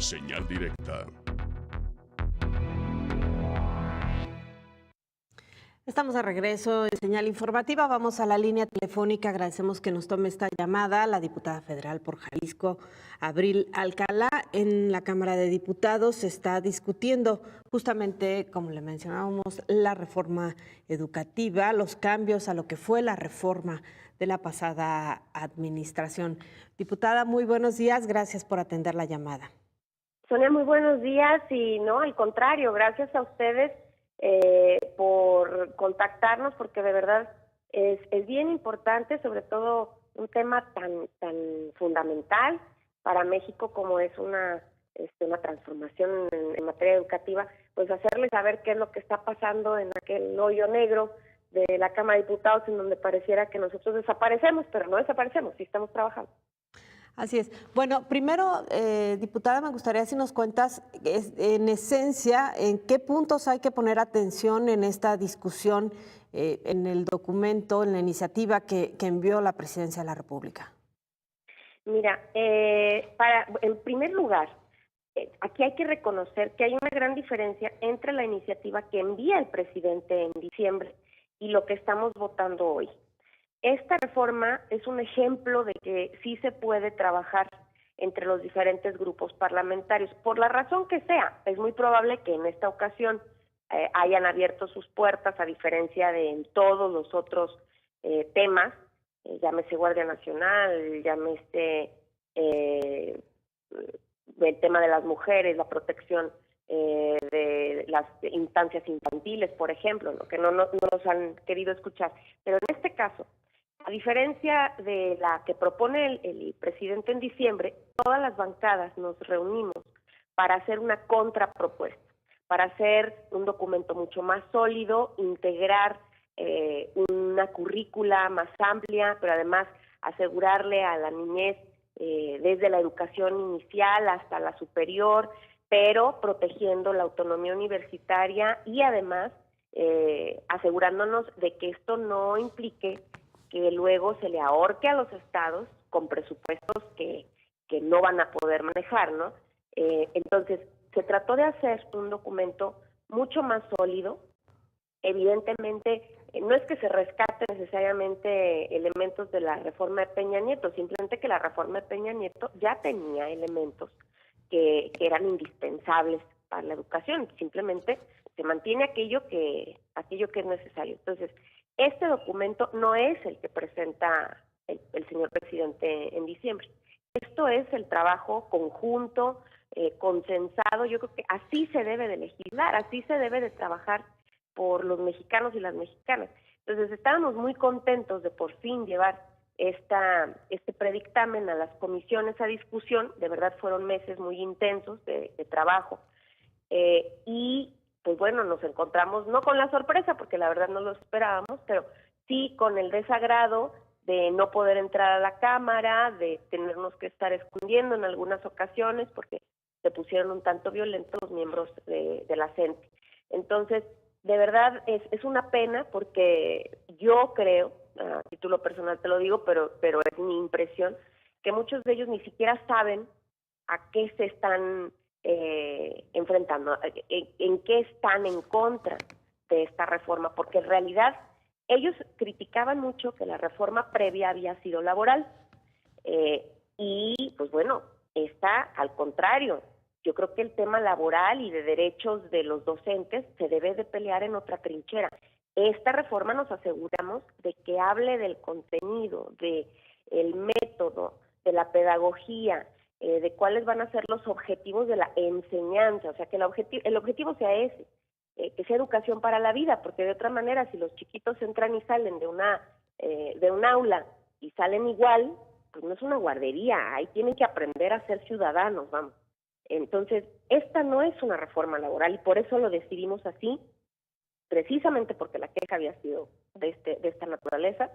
Señal directa. Estamos de regreso en Señal Informativa. Vamos a la línea telefónica. Agradecemos que nos tome esta llamada la diputada federal por Jalisco, Abril Alcalá. En la Cámara de Diputados se está discutiendo justamente, como le mencionábamos, la reforma educativa, los cambios a lo que fue la reforma de la pasada administración. Diputada, muy buenos días. Gracias por atender la llamada. Sonia, muy buenos días y no, al contrario, gracias a ustedes por contactarnos, porque de verdad es bien importante, sobre todo un tema tan fundamental para México como es una transformación en materia educativa, pues hacerles saber qué es lo que está pasando en aquel hoyo negro de la Cámara de Diputados, en donde pareciera que nosotros desaparecemos, pero no desaparecemos, sí estamos trabajando. Así es. Bueno, primero, diputada, me gustaría si nos cuentas, en esencia, en qué puntos hay que poner atención en esta discusión, en el documento, en la iniciativa que envió la Presidencia de la República. Mira, en primer lugar, aquí hay que reconocer que hay una gran diferencia entre la iniciativa que envía el presidente en diciembre y lo que estamos votando hoy. Esta reforma es un ejemplo de que sí se puede trabajar entre los diferentes grupos parlamentarios, por la razón que sea. Es muy probable que en esta ocasión hayan abierto sus puertas, a diferencia de en todos los otros temas, llámese Guardia Nacional, llámese el tema de las mujeres, la protección de las instancias infantiles, por ejemplo, ¿no? Que no nos han querido escuchar. Pero en este caso, a diferencia de la que propone el presidente en diciembre, todas las bancadas nos reunimos para hacer una contrapropuesta, para hacer un documento mucho más sólido, integrar una currícula más amplia, pero además asegurarle a la niñez desde la educación inicial hasta la superior, pero protegiendo la autonomía universitaria y además asegurándonos de que esto no implique que luego se le ahorque a los estados con presupuestos que no van a poder manejar, ¿no? Entonces, se trató de hacer un documento mucho más sólido. Evidentemente, no es que se rescate necesariamente elementos de la reforma de Peña Nieto, simplemente que la reforma de Peña Nieto ya tenía elementos que eran indispensables para la educación, simplemente se mantiene aquello que es necesario. Entonces, este documento no es el que presenta el señor presidente en diciembre. Esto es el trabajo conjunto, consensado. Yo creo que así se debe de legislar, así se debe de trabajar por los mexicanos y las mexicanas. Entonces, estábamos muy contentos de por fin llevar este predictamen a las comisiones a discusión. De verdad fueron meses muy intensos de trabajo. Y pues bueno, nos encontramos no con la sorpresa, porque la verdad no lo esperábamos, pero sí con el desagrado de no poder entrar a la Cámara, de tenernos que estar escondiendo en algunas ocasiones, porque se pusieron un tanto violentos los miembros de la CENTE. Entonces, de verdad es una pena, porque yo creo, a título personal te lo digo, pero es mi impresión, que muchos de ellos ni siquiera saben a qué se están enfrentando, en qué están en contra de esta reforma, porque en realidad ellos criticaban mucho que la reforma previa había sido laboral, y pues bueno, esta al contrario. Yo creo que el tema laboral y de derechos de los docentes se debe de pelear en otra trinchera. Esta reforma nos aseguramos de que hable del contenido, de el método, de la pedagogía, de cuáles van a ser los objetivos de la enseñanza, o sea, que el objetivo sea ese, que sea educación para la vida, porque de otra manera, si los chiquitos entran y salen de un aula y salen igual, pues no es una guardería, ahí tienen que aprender a ser ciudadanos, vamos. Entonces, esta no es una reforma laboral y por eso lo decidimos así, precisamente porque la queja había sido de esta naturaleza.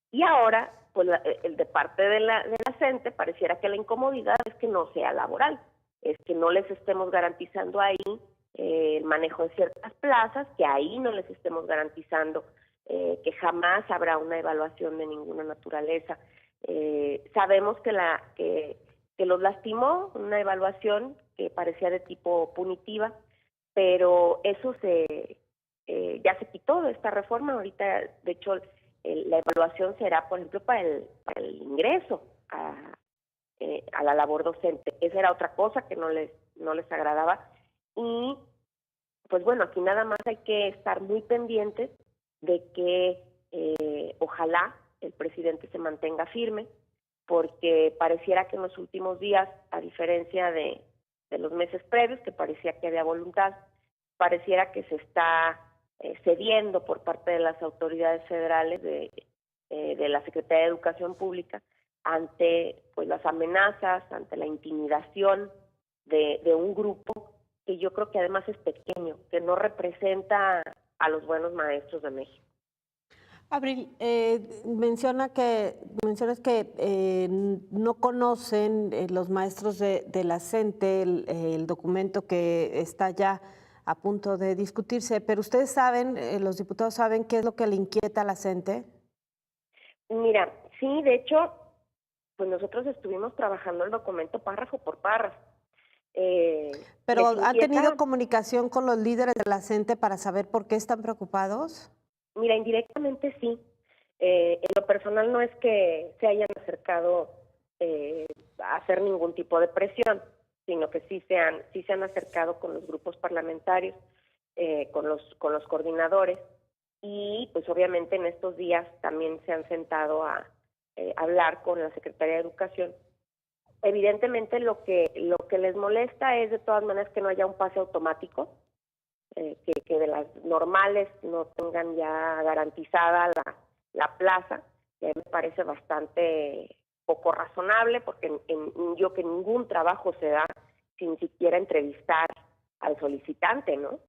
Y ahora, pues de parte de la CENTE, pareciera que la incomodidad es que no sea laboral, es que no les estemos garantizando ahí el manejo de ciertas plazas, que ahí no les estemos garantizando que jamás habrá una evaluación de ninguna naturaleza. Sabemos que los lastimó, una evaluación que parecía de tipo punitiva, pero eso ya se quitó de esta reforma. Ahorita, de hecho, la evaluación será, por ejemplo, para el ingreso a la labor docente. Esa era otra cosa que no les agradaba. Y pues bueno, aquí nada más hay que estar muy pendientes de que ojalá el presidente se mantenga firme, porque pareciera que en los últimos días, a diferencia de los meses previos, que parecía que había voluntad, pareciera que se está cediendo por parte de las autoridades federales de la Secretaría de Educación Pública ante pues las amenazas, ante la intimidación de un grupo que yo creo que además es pequeño, que no representa a los buenos maestros de México. Abril, mencionas que no conocen los maestros de la CENTE el documento que está ya a punto de discutirse, pero ustedes saben, los diputados saben qué es lo que le inquieta a la CENTE. Mira, sí, de hecho, pues nosotros estuvimos trabajando el documento párrafo por párrafo. Pero ¿han tenido comunicación con los líderes de la CENTE para saber por qué están preocupados? Mira, indirectamente sí. En lo personal no es que se hayan acercado a hacer ningún tipo de presión, sino que sí se han acercado con los grupos parlamentarios, con los coordinadores, y pues obviamente en estos días también se han sentado a hablar con la Secretaría de Educación. Evidentemente lo que les molesta es de todas maneras que no haya un pase automático, que de las normales no tengan ya garantizada la plaza, que me parece bastante poco razonable, porque yo que ningún trabajo se da sin siquiera entrevistar al solicitante, ¿no?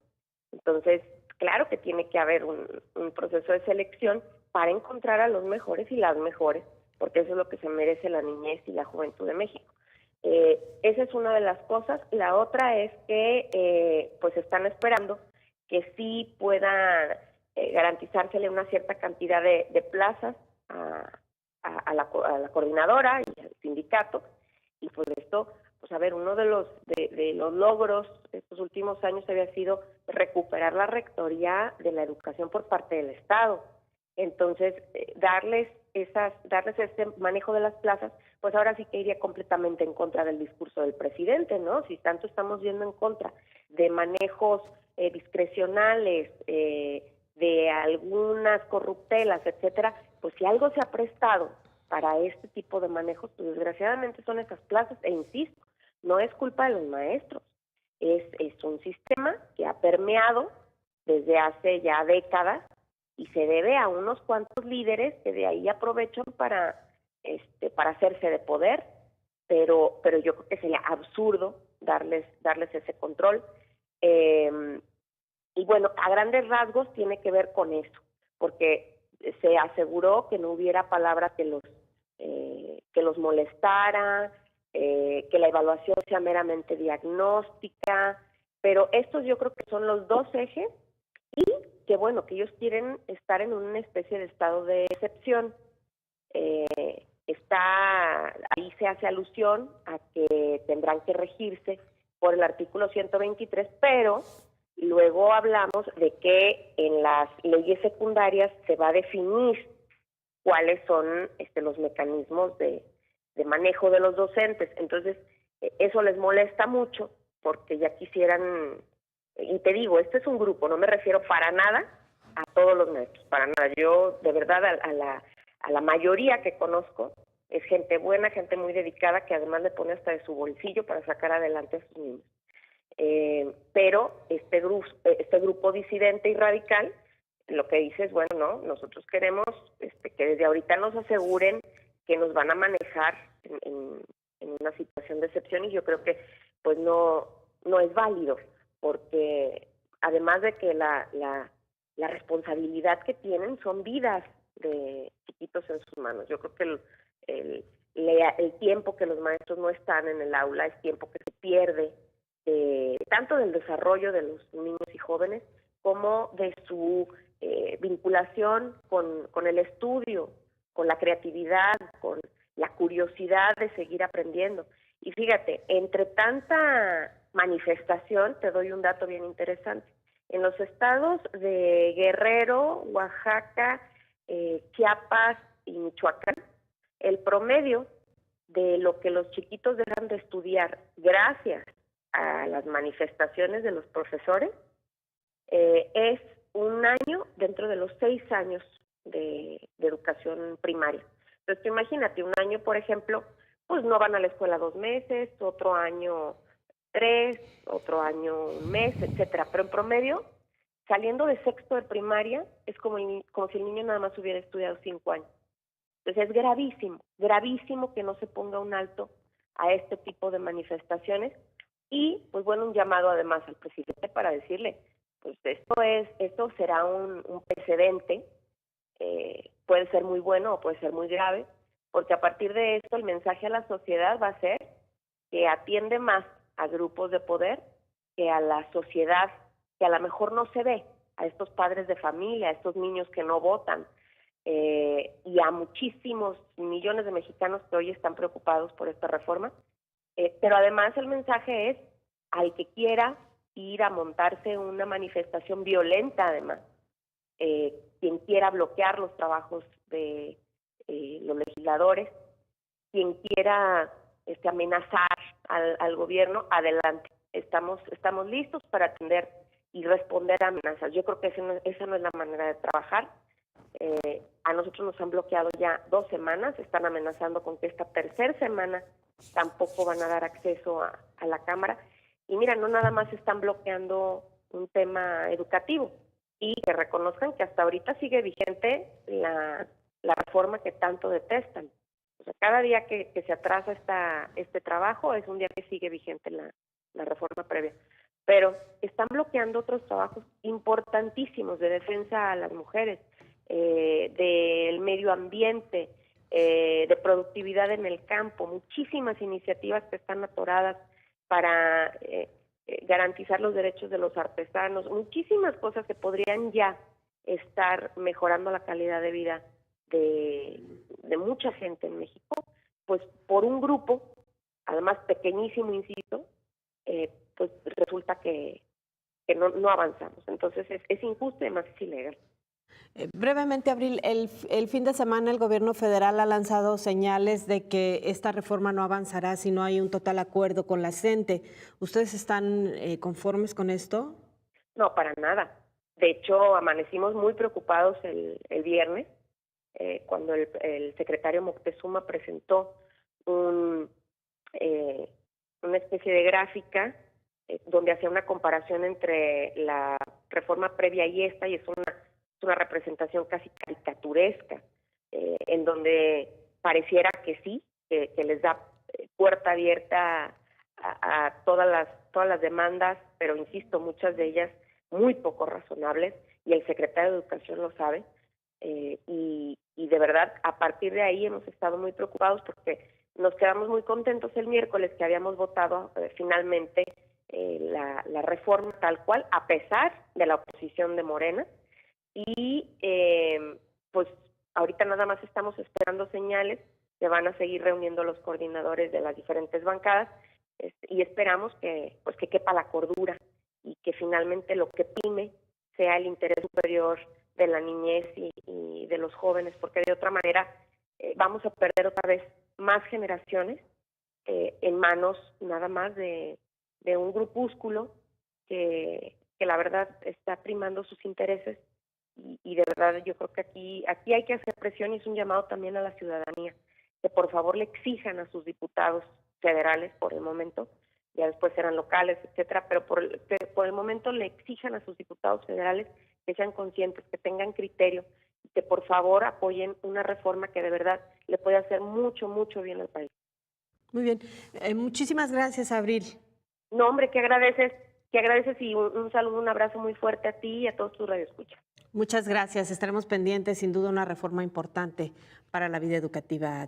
Entonces, claro que tiene que haber un proceso de selección para encontrar a los mejores y las mejores, porque eso es lo que se merece la niñez y la juventud de México. Esa es una de las cosas. La otra es que pues están esperando que sí pueda garantizársele una cierta cantidad de plazas a la coordinadora y al sindicato, y pues esto, pues a ver, uno de los logros de estos últimos años había sido recuperar la rectoría de la educación por parte del Estado. Entonces, darles este manejo de las plazas, pues ahora sí que iría completamente en contra del discurso del presidente, ¿no? Si tanto estamos yendo en contra de manejos discrecionales, de algunas corruptelas, etcétera, pues si algo se ha prestado para este tipo de manejos, pues desgraciadamente son esas plazas, e insisto, no es culpa de los maestros, es un sistema que ha permeado desde hace ya décadas y se debe a unos cuantos líderes que de ahí aprovechan para hacerse de poder, pero yo creo que sería absurdo darles ese control. Y bueno, a grandes rasgos tiene que ver con eso, porque se aseguró que no hubiera palabra que los molestara, que la evaluación sea meramente diagnóstica, pero estos yo creo que son los dos ejes, y que bueno, que ellos quieren estar en una especie de estado de excepción. Ahí se hace alusión a que tendrán que regirse por el artículo 123, pero luego hablamos de que en las leyes secundarias se va a definir cuáles son los mecanismos de manejo de los docentes. Entonces, eso les molesta mucho porque ya quisieran, y te digo, este es un grupo, no me refiero para nada a todos los maestros, para nada. Yo, de verdad, a la mayoría que conozco, es gente buena, gente muy dedicada, que además le pone hasta de su bolsillo para sacar adelante a sus niños. Pero este grupo disidente y radical lo que dice es, bueno, no, nosotros queremos que desde ahorita nos aseguren que nos van a manejar en una situación de excepción, y yo creo que pues no es válido, porque además de que la responsabilidad que tienen son vidas de chiquitos en sus manos. Yo creo que el tiempo que los maestros no están en el aula es tiempo que se pierde, tanto del desarrollo de los niños y jóvenes como de su vinculación con el estudio, con la creatividad, con la curiosidad de seguir aprendiendo. Y fíjate, entre tanta manifestación, te doy un dato bien interesante. En los estados de Guerrero, Oaxaca, Chiapas y Michoacán, el promedio de lo que los chiquitos dejan de estudiar gracias a las manifestaciones de los profesores es un año dentro de los 6 años de educación primaria. Entonces, tú imagínate, un año, por ejemplo, pues no van a la escuela 2 meses, otro año 3, otro año 1 mes, etcétera. Pero en promedio, saliendo de sexto de primaria, es como si el niño nada más hubiera estudiado 5 años. Entonces es gravísimo que no se ponga un alto a este tipo de manifestaciones y, pues bueno, un llamado además al presidente para decirle, pues esto será un precedente, puede ser muy bueno o puede ser muy grave, porque a partir de esto el mensaje a la sociedad va a ser que atiende más a grupos de poder que a la sociedad que a lo mejor no se ve, a estos padres de familia, a estos niños que no votan, y a muchísimos millones de mexicanos que hoy están preocupados por esta reforma. Pero además el mensaje es al que quiera ir a montarse una manifestación violenta, además, quien quiera bloquear los trabajos de los legisladores, quien quiera amenazar al gobierno, adelante. Estamos listos para atender y responder a amenazas. Yo creo que esa no es la manera de trabajar. A nosotros nos han bloqueado ya 2 semanas, están amenazando con que esta tercera semana tampoco van a dar acceso a la Cámara. Y mira, no nada más están bloqueando un tema educativo, y que reconozcan que hasta ahorita sigue vigente la reforma que tanto detestan. O sea, cada día que se atrasa este trabajo es un día que sigue vigente la reforma previa. Pero están bloqueando otros trabajos importantísimos de defensa a las mujeres, del medio ambiente, de productividad en el campo, muchísimas iniciativas que están atoradas para garantizar los derechos de los artesanos, muchísimas cosas que podrían ya estar mejorando la calidad de vida de mucha gente en México, pues por un grupo, además pequeñísimo, insisto, pues resulta que no avanzamos. Entonces es injusto y además es ilegal. Brevemente, Abril, el fin de semana el gobierno federal ha lanzado señales de que esta reforma no avanzará si no hay un total acuerdo con la CENTE. ¿Ustedes están conformes con esto? No, para nada. De hecho, amanecimos muy preocupados el viernes cuando el secretario Moctezuma presentó una especie de gráfica donde hacía una comparación entre la reforma previa y esta, y es una representación casi caricaturesca, en donde pareciera que sí, que les da puerta abierta a todas las demandas, pero insisto, muchas de ellas muy poco razonables, y el secretario de Educación lo sabe, y de verdad, a partir de ahí hemos estado muy preocupados porque nos quedamos muy contentos el miércoles que habíamos votado finalmente la reforma tal cual, a pesar de la oposición de Morena, y pues ahorita nada más estamos esperando señales. Se van a seguir reuniendo los coordinadores de las diferentes bancadas, y esperamos que quepa la cordura y que finalmente lo que prime sea el interés superior de la niñez y de los jóvenes, porque de otra manera vamos a perder otra vez más generaciones en manos nada más de un grupúsculo que la verdad está primando sus intereses. Y de verdad yo creo que aquí hay que hacer presión, y es un llamado también a la ciudadanía, que por favor le exijan a sus diputados federales por el momento, ya después serán locales, etcétera, pero por el momento le exijan a sus diputados federales que sean conscientes, que tengan criterio, que por favor apoyen una reforma que de verdad le puede hacer mucho, mucho bien al país. Muy bien. Muchísimas gracias, Abril. No, hombre, que agradeces y un saludo, un abrazo muy fuerte a ti y a todos tus radioescuchas. Muchas gracias. Estaremos pendientes, sin duda, una reforma importante para la vida educativa.